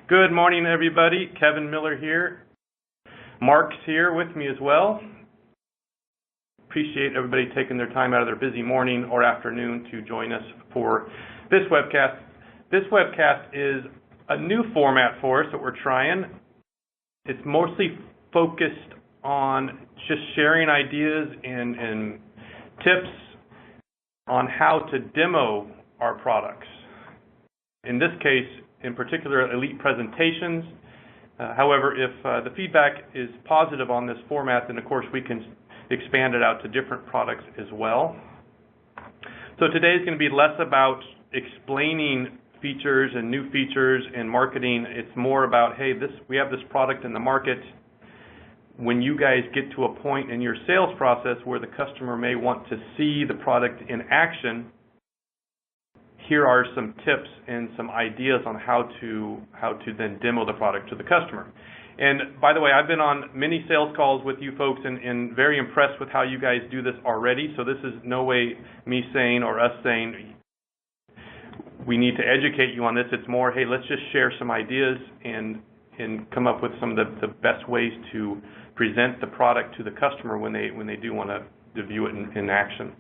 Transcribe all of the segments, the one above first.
Good morning, everybody. Kevin Miller here. Mark's here with me as well. Appreciate everybody taking their time out of their busy morning or afternoon to join us for this webcast. This webcast is a new format for us that we're trying. It's mostly focused on just sharing ideas and tips on how to demo our products. In this case, in particular, Elite presentations. However, if the feedback is positive on this format, then of course we can expand it out to different products as well. So today is going to be less about explaining features and new features and marketing. It's more about, hey, we have this product in the market. When you guys get to a point in your sales process where the customer may want to see the product in action, here are some tips and some ideas on how to then demo the product to the customer. And by the way, I've been on many sales calls with you folks and very impressed with how you guys do this already. So this is no way me saying or us saying we need to educate you on this. It's more, hey, let's just share some ideas and come up with some of the best ways to present the product to the customer when they do want to view it in action.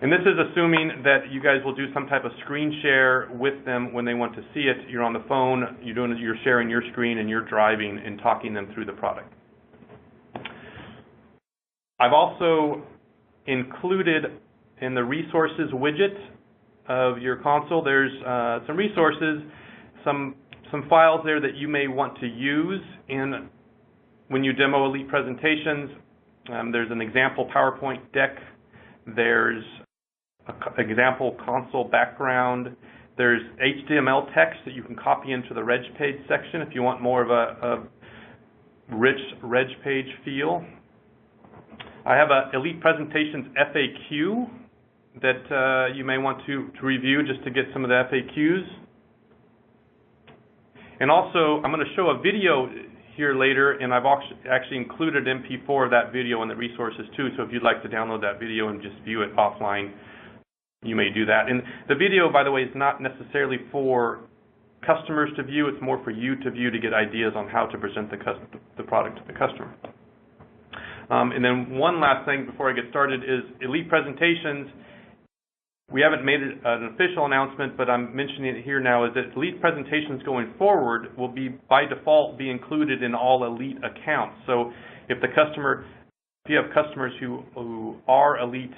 And this is assuming that you guys will do some type of screen share with them when they want to see it. You're on the phone, you're sharing your screen, and you're driving and talking them through the product. I've also included in the resources widget of your console, there's some resources, some files there that you may want to use when you demo Elite presentations. There's an example PowerPoint deck. There's example console background. There's HTML text that you can copy into the reg page section if you want more of a rich reg page feel. I have a Elite Presentations FAQ that you may want to review just to get some of the FAQs. And also, I'm going to show a video here later, and I've actually included MP4 of that video in the resources too, so if you'd like to download that video and just view it offline, you may do that. And the video, by the way, is not necessarily for customers to view. It's more for you to view to get ideas on how to present the product to the customer. And then one last thing before I get started is Elite Presentations. We haven't made it an official announcement, but I'm mentioning it here now, is that Elite Presentations going forward will be, by default, be included in all Elite accounts. So if you have customers who are Elite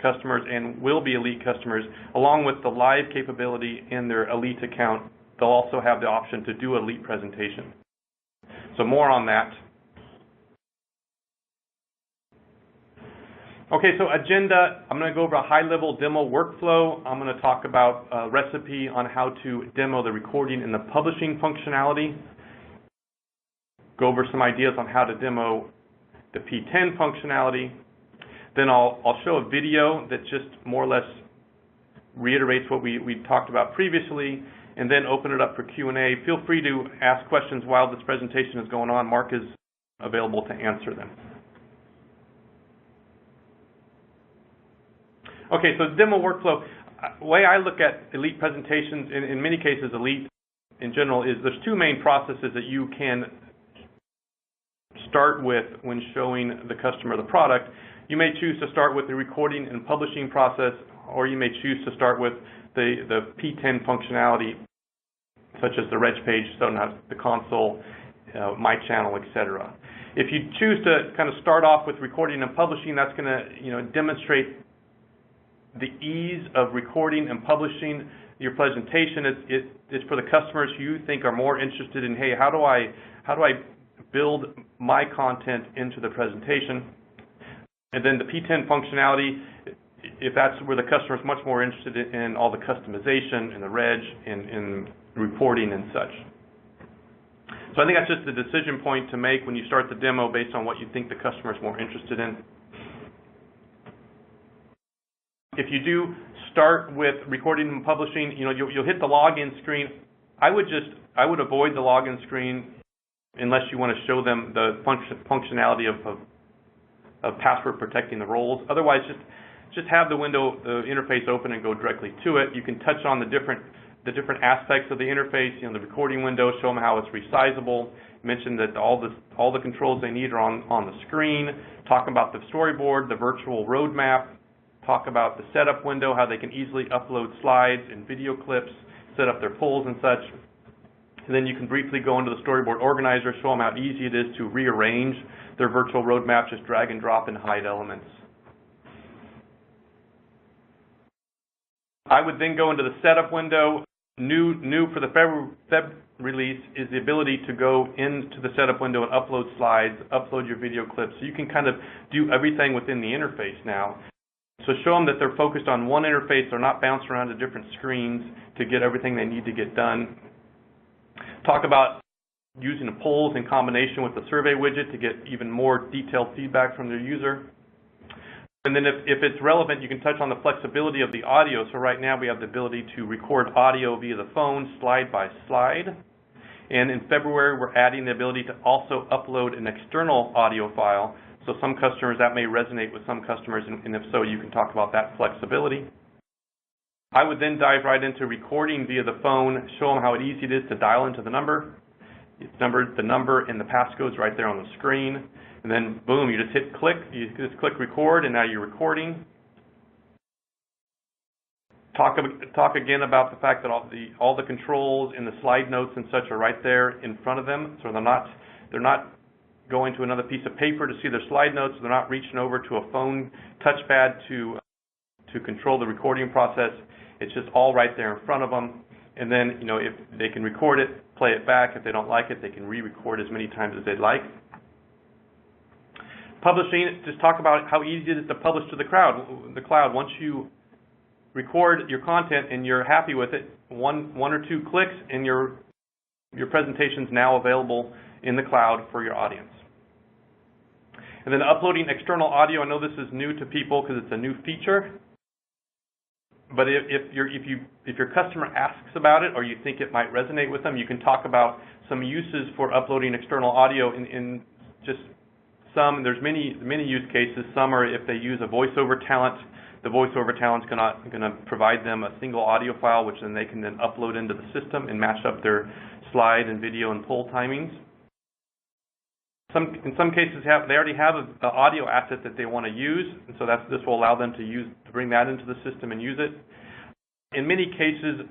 customers and will be Elite customers, along with the live capability in their Elite account, they'll also have the option to do Elite presentation. So more on that. Okay, so agenda, I'm going to go over a high-level demo workflow. I'm going to talk about a recipe on how to demo the recording and the publishing functionality. Go over some ideas on how to demo the P10 functionality. Then I'll show a video that just more or less reiterates what we talked about previously, and then open it up for Q&A. Feel free to ask questions while this presentation is going on. Mark is available to answer them. Okay, so demo workflow. The way I look at Elite presentations, in many cases Elite in general, is there's two main processes that you can start with when showing the customer the product. You may choose to start with the recording and publishing process, or you may choose to start with the P10 functionality, such as the reg page, the console, my channel, etc. If you choose to kind of start off with recording and publishing, that's going to demonstrate the ease of recording and publishing your presentation. It's for the customers who you think are more interested in, hey, how do I build my content into the presentation? And then the P10 functionality, if that's where the customer is much more interested in all the customization and the reg and reporting and such. So I think that's just the decision point to make when you start the demo based on what you think the customer is more interested in. If you do start with recording and publishing, you'll hit the login screen. I would avoid the login screen unless you want to show them the functionality of password protecting the roles. Otherwise, just have the window, the interface open and go directly to it. You can touch on the different the different aspects of the interface, the recording window, show them how it's resizable, mention that all the controls they need are on the screen, talk about the storyboard, the virtual roadmap, talk about the setup window, how they can easily upload slides and video clips, set up their polls and such. And then you can briefly go into the storyboard organizer, show them how easy it is to rearrange their virtual roadmap, just drag and drop and hide elements. I would then go into the setup window. New for the Feb release is the ability to go into the setup window and upload slides, upload your video clips. So you can kind of do everything within the interface now. So show them that they're focused on one interface. They're not bouncing around to different screens to get everything they need to get done. Talk about using the polls in combination with the survey widget to get even more detailed feedback from their user. And then if it's relevant, you can touch on the flexibility of the audio. So right now we have the ability to record audio via the phone, slide by slide. And in February, we're adding the ability to also upload an external audio file. So some customers, that may resonate with some customers, and if so, you can talk about that flexibility. I would then dive right into recording via the phone, show them how easy it is to dial into the number. It's numbered, the number and the passcode's right there on the screen. And then, boom, you just hit click, you just click record, and now you're recording. Talk again about the fact that all the controls and the slide notes and such are right there in front of them, so they're not going to another piece of paper to see their slide notes. They're not reaching over to a phone touchpad to control the recording process. It's just all right there in front of them. And then, if they can record it, play it back. If they don't like it, they can re-record as many times as they'd like. Publishing, just talk about how easy it is to publish to the cloud. Once you record your content and you're happy with it, one or two clicks and your presentation's now available in the cloud for your audience. And then uploading external audio. I know this is new to people because it's a new feature. But if your customer asks about it or you think it might resonate with them, you can talk about some uses for uploading external audio in just some. There's many use cases. Some are if they use a voiceover talent. The voiceover talent's going to provide them a single audio file, which then they can then upload into the system and match up their slide and video and poll timings. In some cases, they already have an audio asset that they want to use, and so this will allow them to bring that into the system and use it. In many cases,